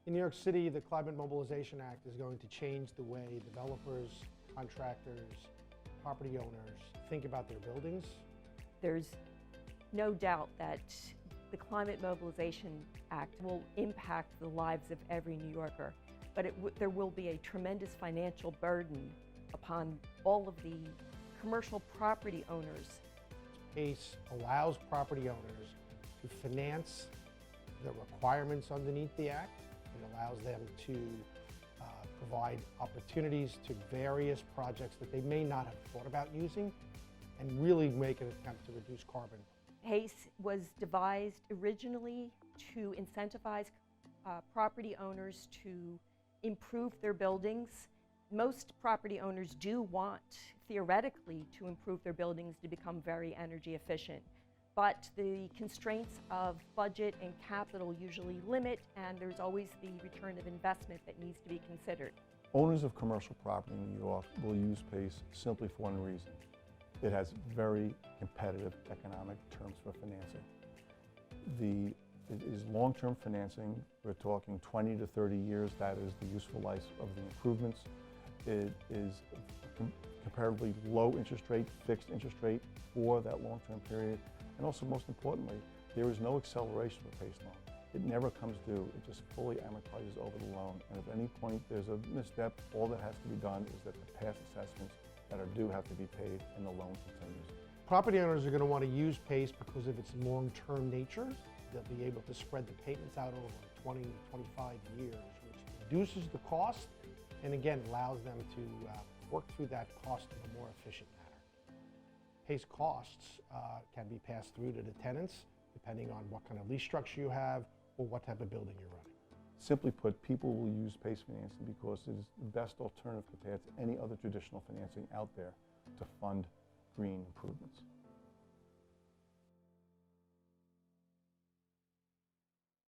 In New York City, the Climate Mobilization Act is going to change the way developers, contractors, property owners think about their buildings. There's no doubt that the Climate Mobilization Act will impact the lives of every New Yorker, but there will be a tremendous financial burden upon all of the commercial property owners. PACE allows property owners to finance the requirements underneath the Act. It allows them to provide opportunities to various projects that they may not have thought about using and really make an attempt to reduce carbon. PACE was devised originally to incentivize property owners to improve their buildings. Most property owners do want, theoretically, to improve their buildings to become very energy efficient. But the constraints of budget and capital usually limit, and there's always the return of investment that needs to be considered. Owners of commercial property in New York will use PACE simply for one reason. It has very competitive economic terms for financing. It is long-term financing. We're talking 20 to 30 years. That is the useful life of the improvements. It is comparatively low interest rate, fixed interest rate for that long-term period. And also, most importantly, there is no acceleration of a PACE loan. It never comes due. It just fully amortizes over the loan. And if at any point there's a misstep, all that has to be done is that the past assessments that are due have to be paid and the loan continues. Property owners are going to want to use PACE because of its long-term nature. They'll be able to spread the payments out over 20 to 25 years, which reduces the cost and again allows them to work through that cost in a more efficient manner. PACE costs can be passed through to the tenants depending on what kind of lease structure you have or what type of building you're running. Simply put, people will use PACE financing because it is the best alternative compared to any other traditional financing out there to fund green improvements.